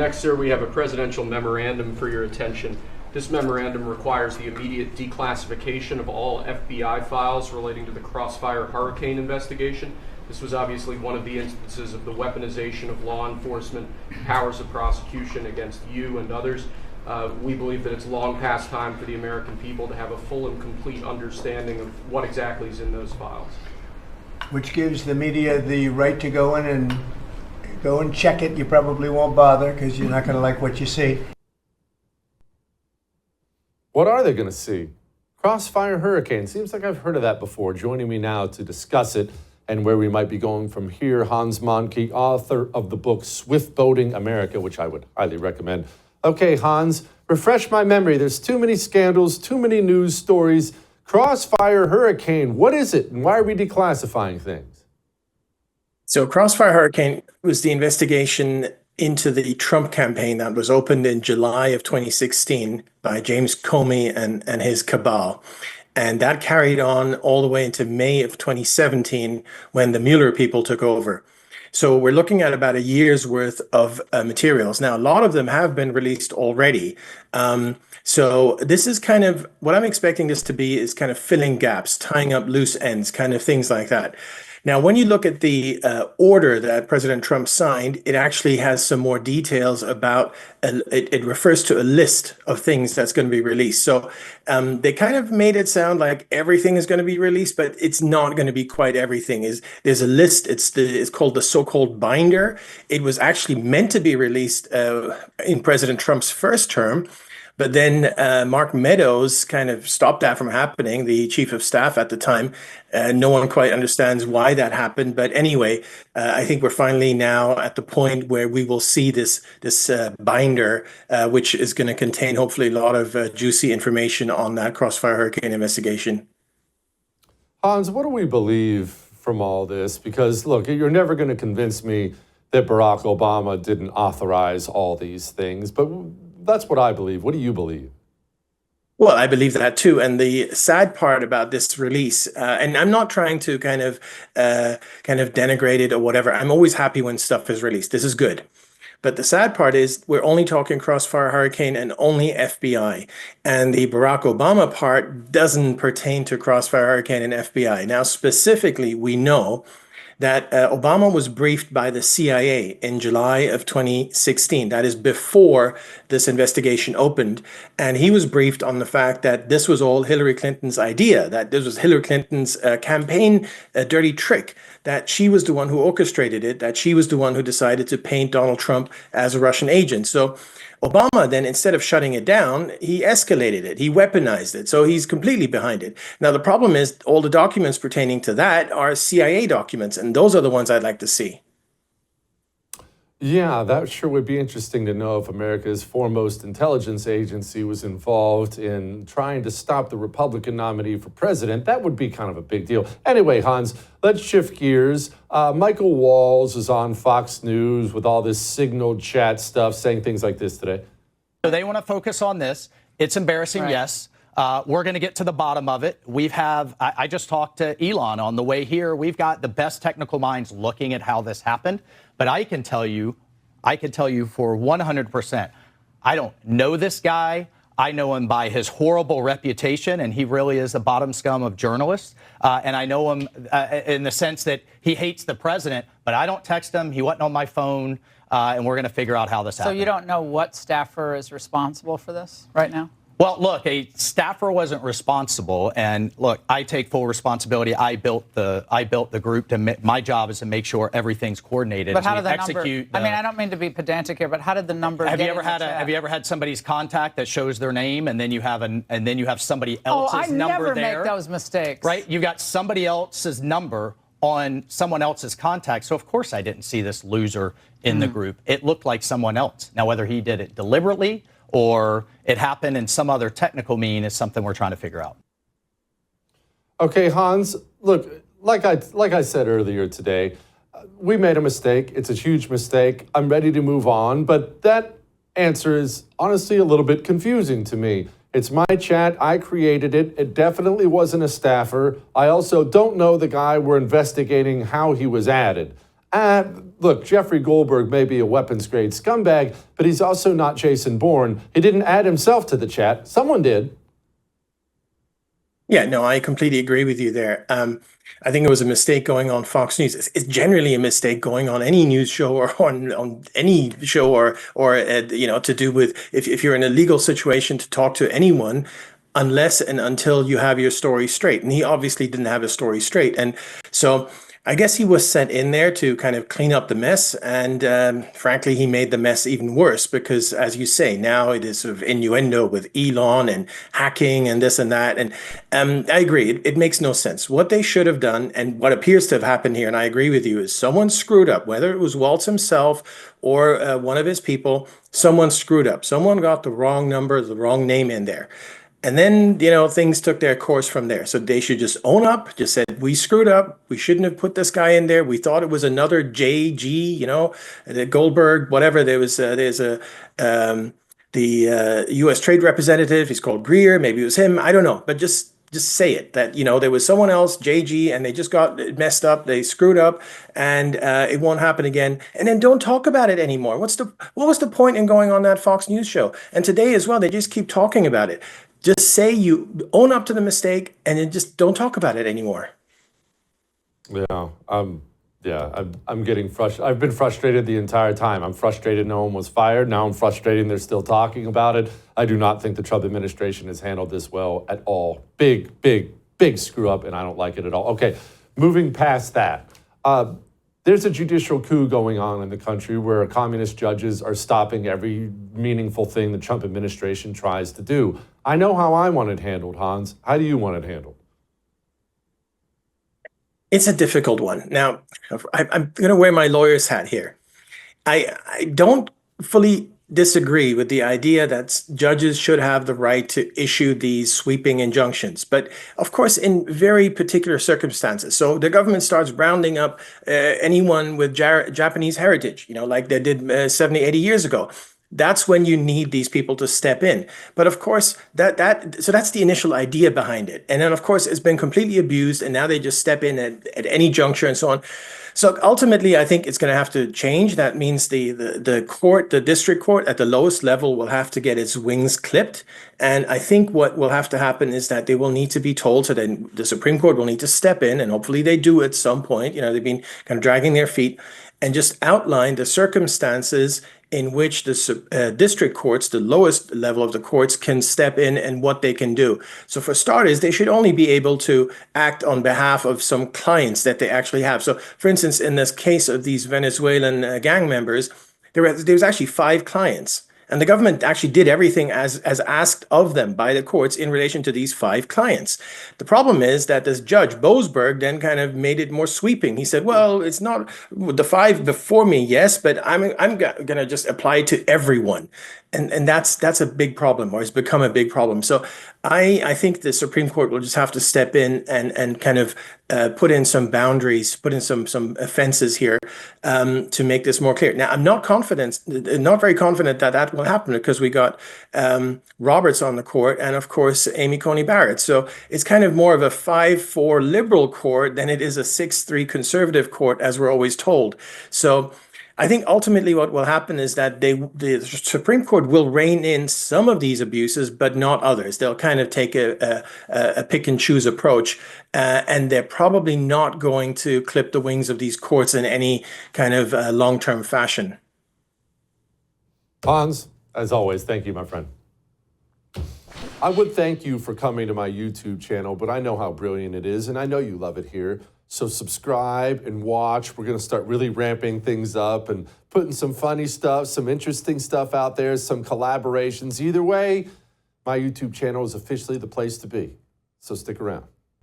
Next, sir, we have a presidential memorandum for your attention. This memorandum requires the immediate declassification of all FBI files relating to the Crossfire Hurricane investigation. This was obviously one of the instances of the weaponization of law enforcement powers of prosecution against you and others. We believe that it's long past time for the American people to have a full and complete understanding of what exactly is in those files. Which gives the media the right to go in and check it. You probably won't bother because you're not going to like what you see. What are they going to see? Crossfire Hurricane. Seems like I've heard of that before. Joining me now to discuss it and where we might be going from here, Hans Mahncke, author of the book Swift Boating America, which I would highly recommend. Okay, Hans, refresh my memory. There's too many scandals, too many news stories. Crossfire Hurricane, what is it and why are we declassifying things? So Crossfire Hurricane was the investigation into the Trump campaign that was opened in July of 2016 by James Comey and his cabal. And that carried on all the way into May of 2017 when the Mueller people took over. So we're looking at about a year's worth of materials. Now, a lot of them have been released already. So this is kind of what I'm expecting this to be is kind of filling gaps, tying up loose ends, kind of things like that. Now, when you look at the order that President Trump signed, it actually has some more details about, it refers to a list of things that's going to be released. So they kind of made it sound like everything is going to be released, but it's not going to be quite everything. There's a list, it's called the so-called binder. It was actually meant to be released in President Trump's first term. But then Mark Meadows kind of stopped that from happening, the chief of staff at the time. No one quite understands why that happened. But anyway, I think we're finally now at the point where we will see this binder, which is going to contain hopefully a lot of juicy information on that Crossfire Hurricane investigation. Hans, what do we believe from all this? Because, look, you're never going to convince me that Barack Obama didn't authorize all these things. But that's what I believe. What do you believe? Well, I believe that too. And the sad part about this release, and I'm not trying to kind of denigrate it or whatever. I'm always happy when stuff is released. This is good. But the sad part is we're only talking Crossfire Hurricane and only FBI. And the Barack Obama part doesn't pertain to Crossfire Hurricane and FBI. Now, specifically, we know that Obama was briefed by the CIA in July of 2016. That is before this investigation opened. And he was briefed on the fact that this was all Hillary Clinton's idea, that this was Hillary Clinton's campaign dirty trick, that she was the one who orchestrated it, that she was the one who decided to paint Donald Trump as a Russian agent. So Obama then, instead of shutting it down, he escalated it. He weaponized it. So he's completely behind it. Now, the problem is all the documents pertaining to that are CIA documents, and those are the ones I'd like to see. Yeah, that sure would be interesting to know if America's foremost intelligence agency was involved in trying to stop the Republican nominee for president. That would be kind of a big deal. Anyway, Hans, let's shift gears. Michael Walls is on Fox News with all this signal chat stuff, saying things like this today. So they want to focus on this. It's embarrassing, right. Yes. We're going to get to the bottom of it. I just talked to Elon on the way here. We've got the best technical minds looking at how this happened. But I can tell you for 100%, I don't know this guy. I know him by his horrible reputation, and he really is the bottom scum of journalists. And I know him in the sense that he hates the president, but I don't text him. He wasn't on my phone, and we're going to figure out how this happened. So you don't know what staffer is responsible for this right now? Well, look, a staffer wasn't responsible, and look, I take full responsibility. I built the group. My job is to make sure everything's coordinated. But how did the number? I mean, I don't mean to be pedantic here, but how did the number? Have you ever had somebody's contact that shows their name, and then you have somebody else's number there? I never make those mistakes. Right? You got somebody else's number on someone else's contact. So of course I didn't see this loser in the group. It looked like someone else. Now, whether he did it deliberately or it happened in some other technical mean is something we're trying to figure out. Okay, Hans, look, like I said earlier today, we made a mistake. It's a huge mistake. I'm ready to move on, but that answer is honestly a little bit confusing to me. It's my chat. I created it. It definitely wasn't a staffer. I also don't know the guy we're investigating how he was added. Look, Jeffrey Goldberg may be a weapons-grade scumbag, but he's also not Jason Bourne. He didn't add himself to the chat. Someone did. Yeah, no, I completely agree with you there. I think it was a mistake going on Fox News. It's generally a mistake going on any news show or on any show or to do with if you're in a legal situation to talk to anyone, unless and until you have your story straight. And he obviously didn't have his story straight, and so I guess he was sent in there to kind of clean up the mess, and frankly, he made the mess even worse because, as you say, now it is sort of innuendo with Elon and hacking and this and that. And I agree, it makes no sense. What they should have done, and what appears to have happened here, and I agree with you, is someone screwed up, whether it was Waltz himself or one of his people, someone screwed up. Someone got the wrong number, the wrong name in there. And then, things took their course from there. So they should just own up, just said, we screwed up. We shouldn't have put this guy in there. We thought it was another JG, the Goldberg, whatever. There's the U.S. trade representative. He's called Greer. Maybe it was him. I don't know. But just say it that, there was someone else, JG, and they just got messed up. They screwed up, and it won't happen again. And then don't talk about it anymore. What was the point in going on that Fox News show? And today as well, they just keep talking about it. Just say you own up to the mistake and then just don't talk about it anymore. Yeah, I'm getting frustrated. I've been frustrated the entire time. I'm frustrated no one was fired. Now I'm frustrated they're still talking about it. I do not think the Trump administration has handled this well at all. Big screw up, and I don't like it at all. Okay, moving past that. There's a judicial coup going on in the country where communist judges are stopping every meaningful thing the Trump administration tries to do. I know how I want it handled, Hans. How do you want it handled? It's a difficult one. Now, I'm going to wear my lawyer's hat here. I don't fully disagree with the idea that judges should have the right to issue these sweeping injunctions. But of course, in very particular circumstances. So the government starts rounding up anyone with Japanese heritage, like they did 70, 80 years ago. That's when you need these people to step in. But of course, so that's the initial idea behind it. And then, of course, it's been completely abused. And now they just step in at any juncture and so on. So ultimately, I think it's going to have to change. That means the court, the district court at the lowest level will have to get its wings clipped. And I think what will have to happen is that they will need to be told, so then the Supreme Court will need to step in, and hopefully they do at some point. They've been kind of dragging their feet, and just outline the circumstances in which the district courts, the lowest level of the courts, can step in and what they can do. So for starters, they should only be able to act on behalf of some clients that they actually have. So for instance, in this case of these Venezuelan gang members, there was actually 5 clients. And the government actually did everything as asked of them by the courts in relation to these 5 clients. The problem is that this judge, Boasberg, then kind of made it more sweeping. He said, well, it's not the 5 before me, yes, but I'm going to just apply it to everyone. And that's a big problem, or it's become a big problem. So I think the Supreme Court will just have to step in and kind of put in some boundaries, put in some offenses here to make this more clear. Now, I'm not very confident that will happen, because we got Roberts on the court and, of course, Amy Coney Barrett. So it's kind of more of a 5-4 liberal court than it is a 6-3 conservative court, as we're always told. So I think ultimately what will happen is that the Supreme Court will rein in some of these abuses, but not others. They'll kind of take a pick and choose approach, and they're probably not going to clip the wings of these courts in any kind of long-term fashion. Hans, as always, thank you, my friend. I would thank you for coming to my YouTube channel, but I know how brilliant it is, and I know you love it here. So subscribe and watch. We're going to start really ramping things up and putting some funny stuff, some interesting stuff out there, some collaborations. Either way, my YouTube channel is officially the place to be. So stick around.